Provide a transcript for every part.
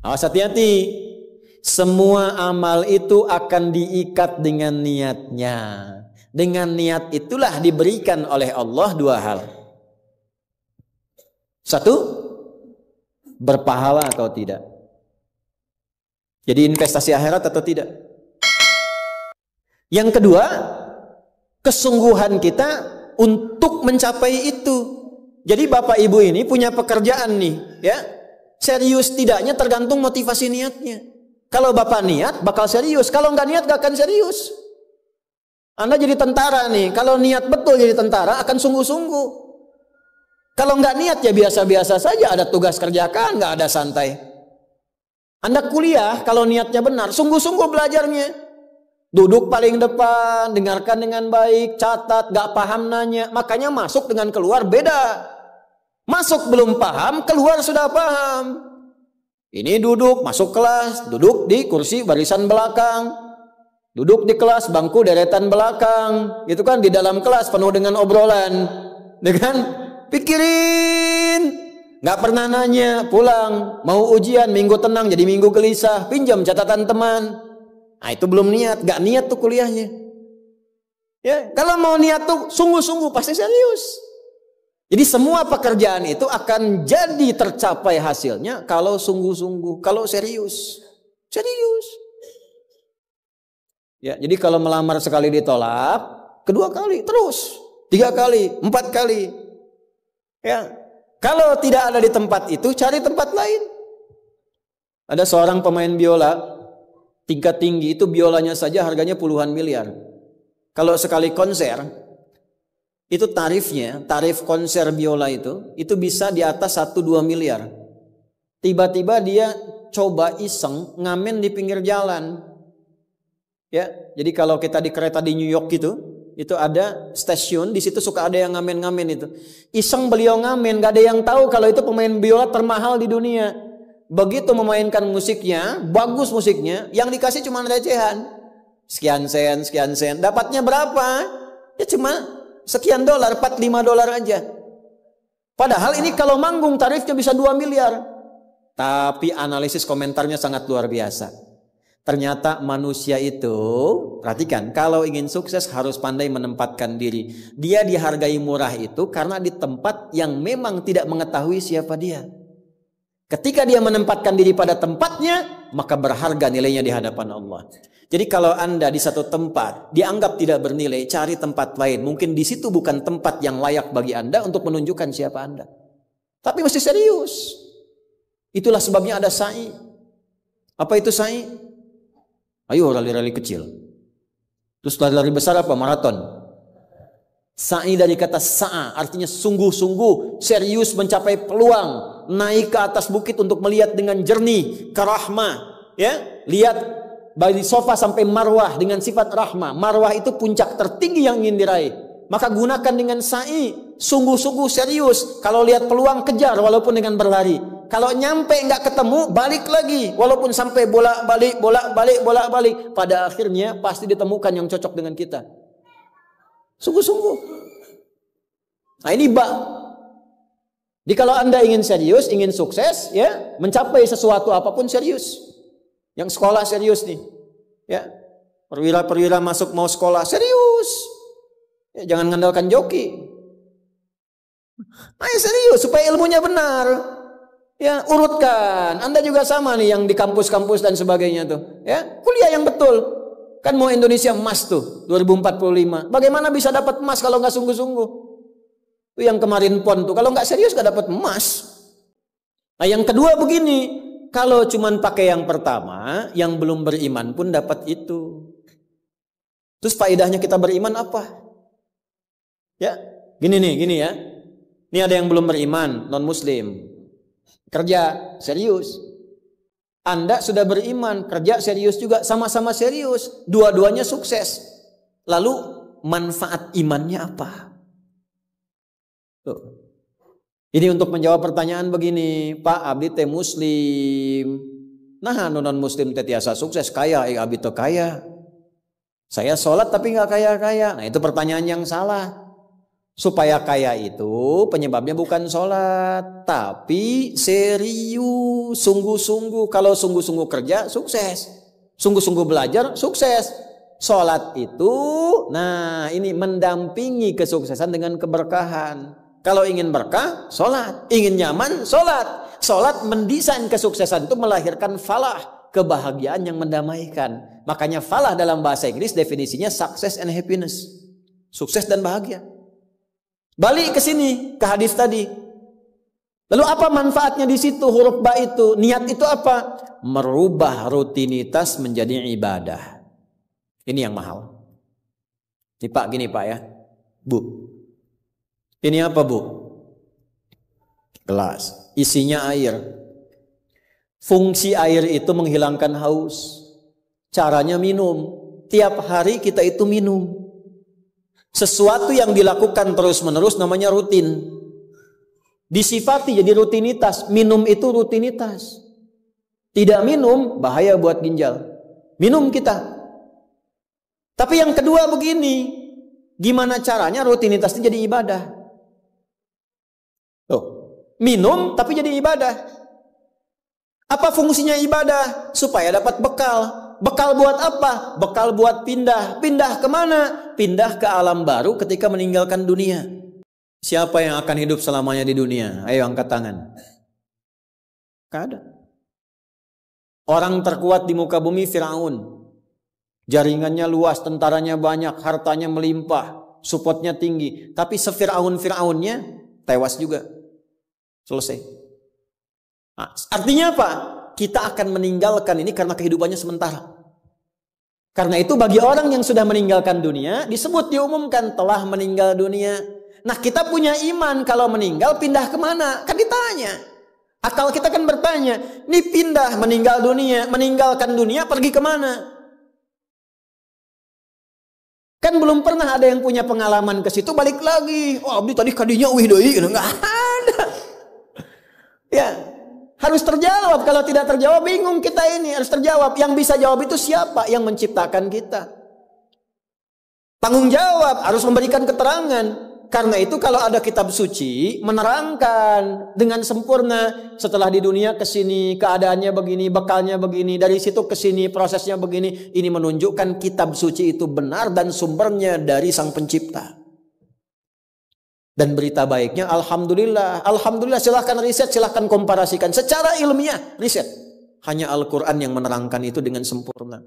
Awas, hati-hati. Semua amal itu akan diikat dengan niatnya. Dengan niat itulah diberikan oleh Allah dua hal. Satu, berpahala atau tidak. Jadi investasi akhirat atau tidak. Yang kedua, kesungguhan kita untuk mencapai itu. Jadi bapak ibu ini punya pekerjaan nih, ya. Serius tidaknya tergantung motivasi niatnya. Kalau bapak niat bakal serius, kalau nggak niat nggak akan serius. Anda jadi tentara nih, kalau niat betul jadi tentara akan sungguh-sungguh. Kalau nggak niat ya biasa-biasa saja, ada tugas kerjakan, nggak ada santai. Anda kuliah kalau niatnya benar, sungguh-sungguh belajarnya. Duduk paling depan, dengarkan dengan baik, catat, nggak paham nanya. Makanya masuk dengan keluar beda. Masuk belum paham, keluar sudah paham. Ini duduk, masuk kelas, duduk di kursi barisan belakang. Duduk di kelas, bangku deretan belakang. Itu kan di dalam kelas penuh dengan obrolan. Dengan pikirin. Nggak pernah nanya, pulang. Mau ujian, minggu tenang jadi minggu gelisah. Pinjam catatan teman. Nah itu belum niat, nggak niat tuh kuliahnya. Ya, kalau mau niat tuh sungguh-sungguh pasti serius. Jadi semua pekerjaan itu akan jadi tercapai hasilnya kalau sungguh-sungguh, kalau serius. Serius. Ya, jadi kalau melamar sekali ditolak, kedua kali, terus, 3 kali, 4 kali. Ya, kalau tidak ada di tempat itu, cari tempat lain. Ada seorang pemain biola, tingkat tinggi itu biolanya saja harganya puluhan miliar. Kalau sekali konser, itu tarif konser biola itu bisa di atas 1-2 miliar. Tiba-tiba dia coba iseng ngamen di pinggir jalan. Ya, jadi kalau kita di kereta di New York itu ada stasiun, di situ suka ada yang ngamen-ngamen itu. Iseng beliau ngamen, gak ada yang tahu kalau itu pemain biola termahal di dunia. Begitu memainkan musiknya, bagus musiknya, yang dikasih cuma recehan. Sekian sen. Dapatnya berapa? Ya cuma sekian dolar, 4-5 dolar aja. Padahal ini kalau manggung tarifnya bisa 2 miliar. Tapi analisis komentarnya sangat luar biasa. Ternyata manusia itu, perhatikan, kalau ingin sukses harus pandai menempatkan diri. Dia dihargai murah itu karena di tempat yang memang tidak mengetahui siapa dia. Ketika dia menempatkan diri pada tempatnya, maka berharga nilainya di hadapan Allah. Jadi kalau Anda di satu tempat dianggap tidak bernilai, cari tempat lain. Mungkin di situ bukan tempat yang layak bagi Anda untuk menunjukkan siapa Anda. Tapi mesti serius. Itulah sebabnya ada sa'i. Apa itu sa'i? Ayo rali-rali kecil. Terus lari-lari besar apa? Maraton. Sa'i dari kata sa'a, artinya sungguh-sungguh, serius mencapai peluang, naik ke atas bukit untuk melihat dengan jernih ke rahmah, ya. Lihat dari sofa sampai marwah dengan sifat rahmah. Marwah itu puncak tertinggi yang ingin diraih. Maka gunakan dengan sa'i, sungguh-sungguh serius. Kalau lihat peluang kejar walaupun dengan berlari. Kalau nyampe nggak ketemu, balik lagi. Walaupun sampai bolak-balik. Pada akhirnya pasti ditemukan yang cocok dengan kita. Sungguh-sungguh. Nah ini Jadi kalau Anda ingin serius, ingin sukses, ya, mencapai sesuatu apapun serius. Yang sekolah serius nih. Ya. Perwira-perwira masuk mau sekolah serius. Ya, jangan mengandalkan joki. Ayo serius supaya ilmunya benar. Ya, urutkan. Anda juga sama nih yang di kampus-kampus dan sebagainya tuh. Ya, kuliah yang betul. Kan mau Indonesia emas tuh 2045. Bagaimana bisa dapat emas kalau nggak sungguh-sungguh? Itu yang kemarin PON tuh. Kalau nggak serius nggak dapat emas. Nah, yang kedua begini. Kalau cuman pakai yang pertama, yang belum beriman pun dapat itu. Terus faedahnya kita beriman apa? Ya, gini ya. Ini ada yang belum beriman, non-muslim. Kerja serius. Anda sudah beriman, kerja serius juga, sama-sama serius. Dua-duanya sukses. Lalu manfaat imannya apa? Tuh. Ini untuk menjawab pertanyaan begini, Pak abdi teh muslim. Nah, non-muslim teh tiasa sukses, kaya, abdi teh kaya. Saya sholat tapi nggak kaya-kaya. Nah, itu pertanyaan yang salah. Supaya kaya itu penyebabnya bukan sholat, tapi serius, sungguh-sungguh. Kalau sungguh-sungguh kerja, sukses. Sungguh-sungguh belajar, sukses. Sholat itu, nah ini mendampingi kesuksesan dengan keberkahan. Kalau ingin berkah, sholat. Ingin nyaman, sholat. Sholat mendesain kesuksesan itu melahirkan falah, kebahagiaan yang mendamaikan. Makanya falah dalam bahasa Inggris definisinya success and happiness. Sukses dan bahagia. Balik ke sini, ke hadis tadi. Lalu apa manfaatnya di situ huruf ba itu? Niat itu apa? Merubah rutinitas menjadi ibadah. Ini yang mahal. Ini Pak, gini Pak ya. Bu. Ini apa Bu? Gelas. Isinya air. Fungsi air itu menghilangkan haus. Caranya minum. Tiap hari kita itu minum. Sesuatu yang dilakukan terus-menerus namanya rutin. Disifati jadi rutinitas. Minum itu rutinitas. Tidak minum bahaya buat ginjal. Minum kita. Tapi yang kedua begini. Gimana caranya rutinitas itu jadi ibadah? Tuh, minum tapi jadi ibadah. Apa fungsinya ibadah? Supaya dapat bekal. Bekal buat apa? Bekal buat pindah. Pindah kemana? Pindah ke alam baru ketika meninggalkan dunia. Siapa yang akan hidup selamanya di dunia? Ayo angkat tangan. Gak ada. Orang terkuat di muka bumi Firaun. Jaringannya luas, tentaranya banyak, hartanya melimpah, supportnya tinggi. Tapi sefiraun-firaunnya tewas juga. Selesai. Nah, artinya apa? Kita akan meninggalkan ini karena kehidupannya sementara. Karena itu bagi orang yang sudah meninggalkan dunia, disebut diumumkan telah meninggal dunia. Nah kita punya iman kalau meninggal pindah kemana? Kan ditanya. Akal kita kan bertanya, ini pindah meninggal dunia, meninggalkan dunia pergi kemana? Kan belum pernah ada yang punya pengalaman ke situ balik lagi. Oh abdi tadi kadinya wih doi, nggak ada. Ya. Harus terjawab. Kalau tidak terjawab bingung kita ini. Harus terjawab. Yang bisa jawab itu siapa? Yang menciptakan kita. Tanggung jawab. Harus memberikan keterangan. Karena itu kalau ada kitab suci menerangkan dengan sempurna. Setelah di dunia ke sini keadaannya begini, bekalnya begini, dari situ ke sini prosesnya begini. Ini menunjukkan kitab suci itu benar dan sumbernya dari Sang Pencipta. Dan berita baiknya, Alhamdulillah. Alhamdulillah, silahkan riset, silahkan komparasikan. Secara ilmiah, riset. Hanya Al-Quran yang menerangkan itu dengan sempurna.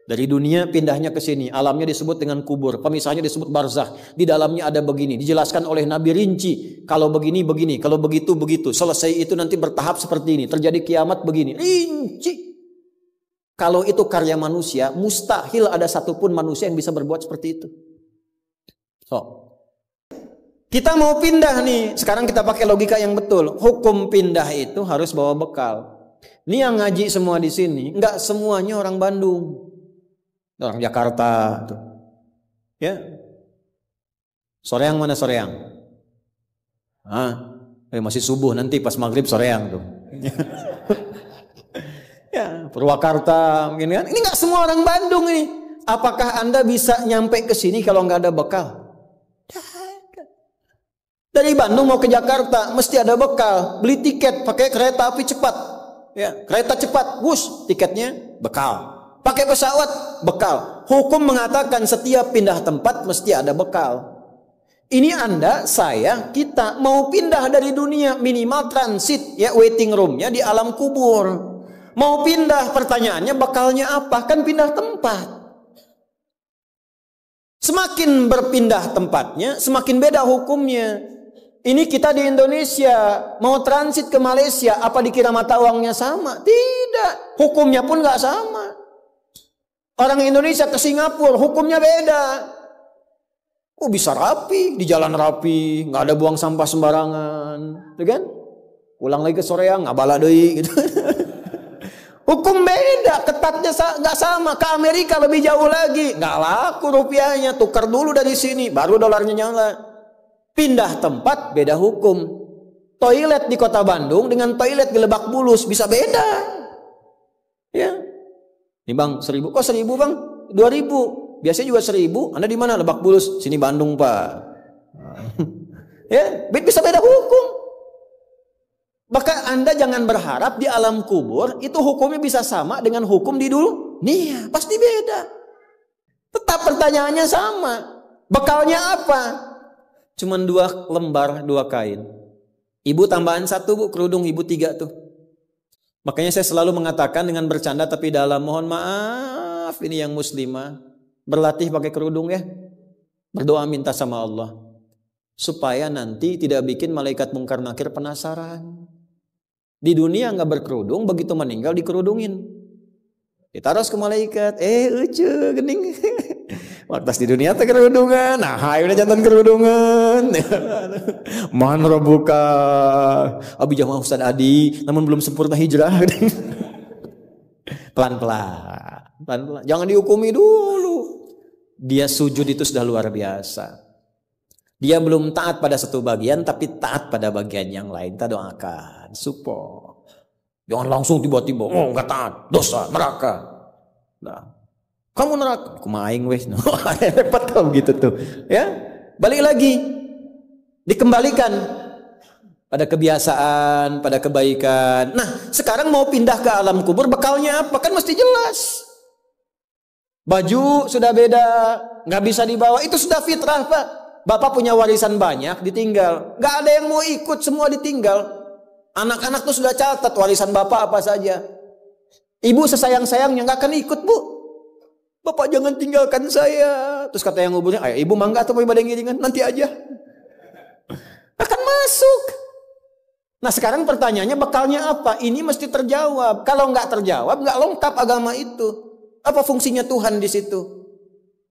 Dari dunia pindahnya ke sini. Alamnya disebut dengan kubur. Pemisahnya disebut barzakh. Di dalamnya ada begini. Dijelaskan oleh Nabi rinci. Kalau begini, begini. Kalau begitu, begitu. Selesai itu nanti bertahap seperti ini. Terjadi kiamat begini. Rinci. Kalau itu karya manusia, mustahil ada satupun manusia yang bisa berbuat seperti itu. Kita mau pindah nih. Sekarang kita pakai logika yang betul. Hukum pindah itu harus bawa bekal. Ini yang ngaji semua di sini, enggak semuanya orang Bandung. Orang Jakarta tuh. Ya. Soreang mana Soreang? Masih subuh nanti pas maghrib Soreang tuh. Ya, Purwakarta mungkin kan. Ini enggak semua orang Bandung ini. Apakah Anda bisa nyampe ke sini kalau enggak ada bekal? Dari Bandung mau ke Jakarta mesti ada bekal. Beli tiket pakai kereta api cepat. Ya, kereta cepat, wush, tiketnya bekal. Pakai pesawat, bekal. Hukum mengatakan setiap pindah tempat mesti ada bekal. Ini Anda, saya, kita mau pindah dari dunia minimal transit ya waiting roomnya di alam kubur. Mau pindah, pertanyaannya bekalnya apa? Kan pindah tempat. Semakin berpindah tempatnya, semakin beda hukumnya. Ini kita di Indonesia mau transit ke Malaysia, apa dikira mata uangnya sama? Tidak, hukumnya pun nggak sama. Orang Indonesia ke Singapura, hukumnya beda. Oh bisa rapi, di jalan rapi, nggak ada buang sampah sembarangan, gitu kan? Pulang lagi ke Soreang, nggak bala deui, gitu. Hukum beda, ketatnya nggak sama. Ke Amerika lebih jauh lagi, nggak laku rupiahnya, tukar dulu dari sini, baru dolarnya nyala. Pindah tempat beda hukum. Toilet di kota Bandung dengan toilet di Lebak Bulus bisa beda. Ya. Nih Bang, 1.000. Kok 1.000 Bang? 2.000. Biasanya juga 1.000. Anda di mana? Lebak Bulus. Sini Bandung Pak. Ya, bisa beda hukum. Maka Anda jangan berharap di alam kubur itu hukumnya bisa sama dengan hukum di dunia. Pasti beda. Tetap pertanyaannya sama. Bekalnya apa? Cuman 2 lembar, 2 kain. Ibu tambahan 1 bu, kerudung ibu 3 tuh. Makanya saya selalu mengatakan dengan bercanda tapi dalam, mohon maaf ini yang muslimah, berlatih pakai kerudung ya. Berdoa minta sama Allah supaya nanti tidak bikin malaikat mungkar nakir penasaran. Di dunia nggak berkerudung, begitu meninggal dikerudungin, ditaruh ke malaikat. Ucu gening. Waktu di dunia teh kerudungan, nah udah jantan kerudungan. Man rabbuka, abi jamaah Ustaz Adi, namun belum sempurna hijrah. Pelan-pelan, jangan dihukumi dulu. Dia sujud itu sudah luar biasa. Dia belum taat pada satu bagian, tapi taat pada bagian yang lain. Kita doakan, support. Jangan langsung tiba-tiba, oh nggak taat, dosa, neraka. Nah, kamu neraka, kumaing wes. Repot kalau gitu tuh. Ya, balik lagi, dikembalikan pada kebiasaan, pada kebaikan. Nah, sekarang mau pindah ke alam kubur, bekalnya apa? Kan mesti jelas. Baju sudah beda, nggak bisa dibawa. Itu sudah fitrah Pak. Bapak punya warisan banyak, ditinggal. Nggak ada yang mau ikut, semua ditinggal. Anak-anak tuh sudah catat warisan bapak apa saja. Ibu sesayang-sayangnya nggak akan ikut bu. Bapak jangan tinggalkan saya. Terus kata yang nguburnya, ayo ibu mangga atau mau ibadah ngiringan, nanti aja. Akan masuk. Nah sekarang pertanyaannya bekalnya apa? Ini mesti terjawab. Kalau nggak terjawab, nggak lengkap agama itu. Apa fungsinya Tuhan di situ?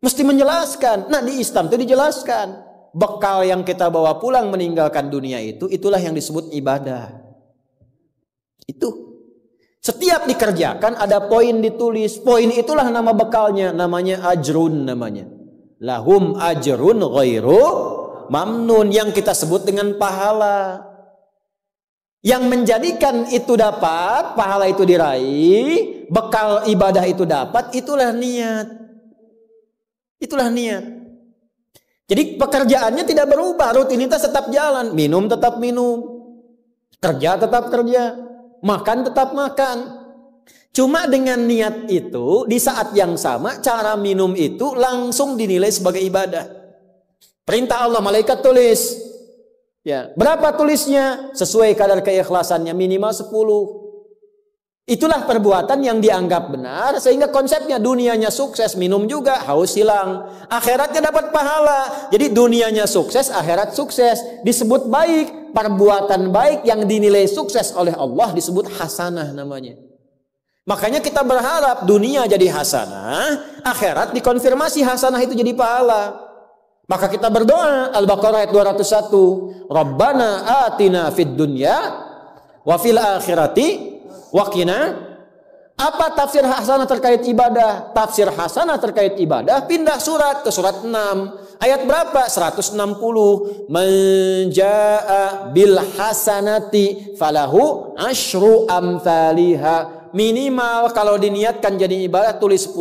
Mesti menjelaskan. Nah di Islam itu dijelaskan. Bekal yang kita bawa pulang meninggalkan dunia itu, itulah yang disebut ibadah. Itu. Setiap dikerjakan ada poin ditulis. Poin itulah nama bekalnya. Namanya ajrun namanya. Lahum ajrun ghairu mamnun. Yang kita sebut dengan pahala. Yang menjadikan itu dapat, pahala itu diraih, bekal ibadah itu dapat, itulah niat. Itulah niat. Jadi pekerjaannya tidak berubah, rutinitas tetap jalan, minum tetap minum, kerja tetap kerja, makan tetap makan. Cuma dengan niat itu di saat yang sama cara minum itu langsung dinilai sebagai ibadah. Perintah Allah, malaikat tulis. Ya, berapa tulisnya? Sesuai kadar keikhlasannya, minimal 10. Itulah perbuatan yang dianggap benar sehingga konsepnya dunianya sukses, minum juga, haus hilang. Akhiratnya dapat pahala. Jadi dunianya sukses, akhirat sukses. Disebut baik, perbuatan baik yang dinilai sukses oleh Allah disebut hasanah namanya. Makanya kita berharap dunia jadi hasanah, akhirat dikonfirmasi hasanah itu jadi pahala. Maka kita berdoa, Al-Baqarah ayat 201, Rabbana atina fid dunya wa fil akhirati waqina. Apa tafsir hasanah terkait ibadah? Tafsir hasanah terkait ibadah pindah surat ke surat 6. Ayat berapa? 160. Man jaa bil hasanati falahu asyru amthaliha. Minimal kalau diniatkan jadi ibadah tulis 10.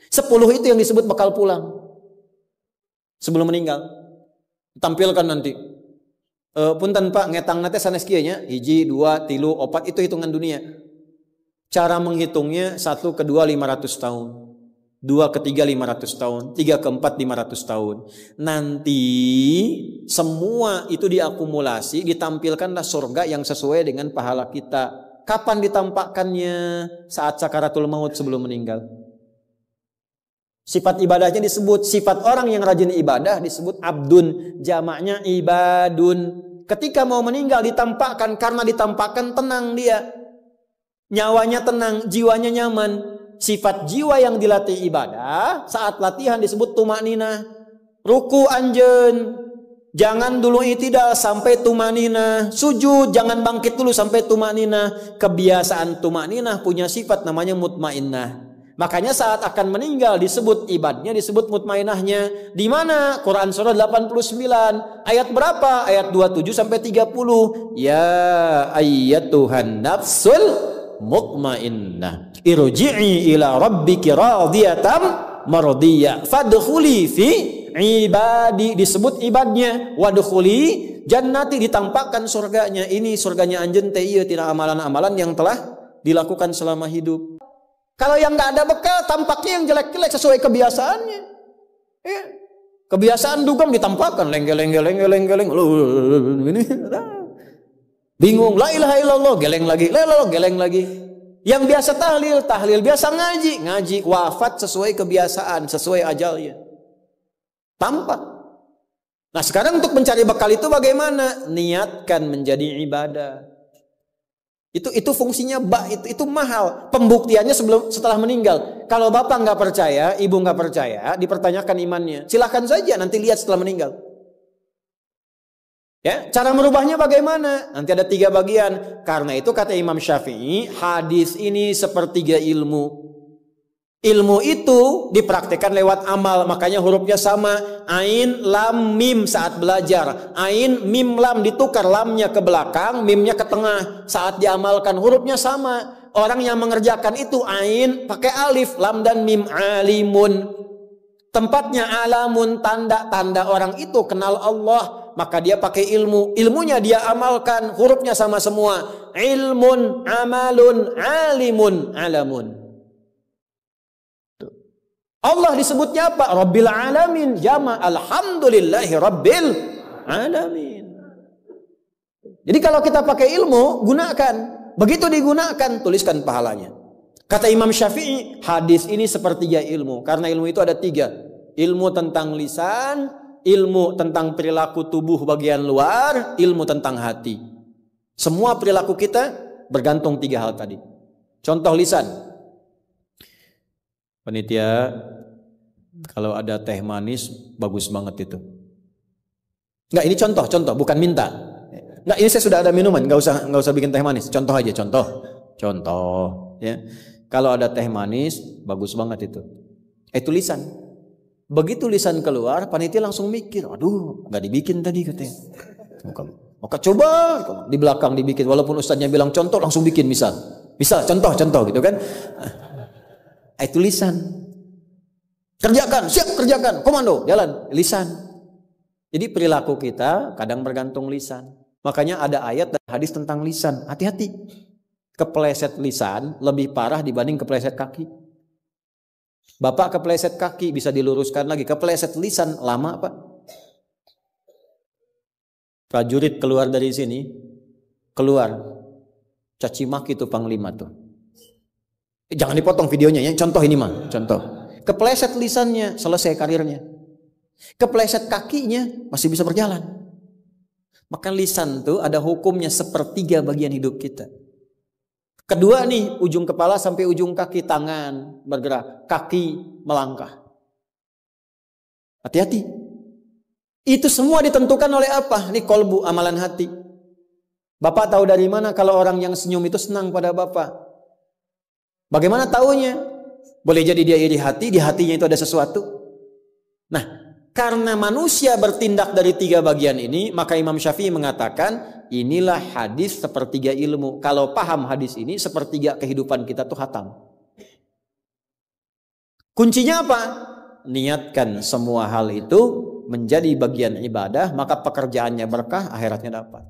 10 itu yang disebut bekal pulang. Sebelum meninggal. Tampilkan nanti. Punten Pak, ngetang nate sanes kieu nya 1, 2, 3, 4 itu hitungan dunia. Cara menghitungnya 1 ke 2 500 tahun. 2 ke 3 500 tahun. 3 ke 4 500 tahun. Nanti semua itu diakumulasi, ditampilkanlah surga yang sesuai dengan pahala kita. Kapan ditampakkannya? Saat sakaratul maut sebelum meninggal. Sifat ibadahnya disebut, sifat orang yang rajin ibadah disebut abdun, jamaknya ibadun. Ketika mau meninggal ditampakkan, karena ditampakkan tenang dia. Nyawanya tenang, jiwanya nyaman. Sifat jiwa yang dilatih ibadah, saat latihan disebut tumakninah. Ruku anjen, jangan dulu itidal sampai tumakninah. Sujud, jangan bangkit dulu sampai tumakninah. Kebiasaan tumakninah punya sifat namanya mutmainnah. Makanya saat akan meninggal disebut ibadahnya, disebut mutmainahnya. Di mana? Quran surah 89 ayat berapa? Ayat 27 sampai 30. Ya ayyatuhan nafsul mutmainnah irji'i ila rabbiki radiyatan mardiyah fadkhuli fi ibadi, disebut ibadnya. Wadkhuli jannati, ditampakkan surganya. Ini surganya anjeun teh ieu tina amalan-amalan yang telah dilakukan selama hidup. Kalau yang nggak ada bekal, tampaknya yang jelek-jelek sesuai kebiasaannya. Ya. Kebiasaan dugem ditampakkan leng-geleng. Ini bingung, la ilaha illallah, geleng lagi, la ilaha geleng lagi. Yang biasa tahlil, biasa ngaji, wafat sesuai kebiasaan, sesuai ajalnya. Tampak. Nah, sekarang untuk mencari bekal itu bagaimana? Niatkan menjadi ibadah. Itu fungsinya itu mahal. Pembuktiannya setelah meninggal. Kalau bapak nggak percaya, ibu nggak percaya, dipertanyakan imannya. Silahkan saja nanti lihat setelah meninggal. Ya, cara merubahnya bagaimana? Nanti ada 3 bagian. Karena itu kata Imam Syafi'i, hadis ini sepertiga ilmu. Ilmu itu dipraktikkan lewat amal, makanya hurufnya sama. Ain, lam, mim saat belajar. Ain, mim, lam ditukar, lamnya ke belakang, mimnya ke tengah. Saat diamalkan hurufnya sama. Orang yang mengerjakan itu ain pakai alif, lam dan mim, alimun. Tempatnya alamun, tanda-tanda orang itu kenal Allah, maka dia pakai ilmu. Ilmunya dia amalkan, hurufnya sama semua. Ilmun, amalun, alimun, alamun. Allah disebutnya apa? Rabbil alamin, jama alhamdulillahi rabbil alamin. Jadi kalau kita pakai ilmu, gunakan. Begitu digunakan, tuliskan pahalanya. Kata Imam Syafi'i, hadis ini sepertiga ilmu. Karena ilmu itu ada 3. Ilmu tentang lisan, ilmu tentang perilaku tubuh bagian luar, ilmu tentang hati. Semua perilaku kita bergantung 3 hal tadi. Contoh lisan. Panitia, kalau ada teh manis bagus banget itu. Enggak, ini contoh, bukan minta. Enggak, ini saya sudah ada minuman, enggak usah bikin teh manis. Contoh aja, contoh, ya. Kalau ada teh manis bagus banget itu. Itu lisan. Begitu lisan keluar, panitia langsung mikir, aduh, enggak dibikin tadi katanya. Maka coba di belakang dibikin, walaupun ustadznya bilang contoh, langsung bikin misal contoh gitu kan. Itu lisan. Kerjakan, siap kerjakan, komando, jalan, lisan. Jadi perilaku kita kadang bergantung lisan. Makanya ada ayat dan hadis tentang lisan. Hati-hati. Kepleset lisan lebih parah dibanding kepleset kaki. Bapak kepleset kaki bisa diluruskan lagi. Kepleset lisan lama Pak. Prajurit keluar dari sini, caci maki tuh panglima tuh. Jangan dipotong videonya ya. Contoh ini mah, contoh. Kepleset lisannya, selesai karirnya. Kepleset kakinya, masih bisa berjalan. Maka lisan tuh ada hukumnya sepertiga bagian hidup kita. Kedua nih, ujung kepala sampai ujung kaki, tangan bergerak, kaki melangkah. Hati-hati. Itu semua ditentukan oleh apa? Ini kolbu, amalan hati. Bapak tahu dari mana kalau orang yang senyum itu senang pada Bapak? Bagaimana taunya? Boleh jadi dia iri hati, di hatinya itu ada sesuatu. Nah, karena manusia bertindak dari 3 bagian ini, maka Imam Syafi'i mengatakan, inilah hadis sepertiga ilmu. Kalau paham hadis ini, sepertiga kehidupan kita tuh hatam. Kuncinya apa? Niatkan semua hal itu menjadi bagian ibadah, maka pekerjaannya berkah, akhiratnya dapat.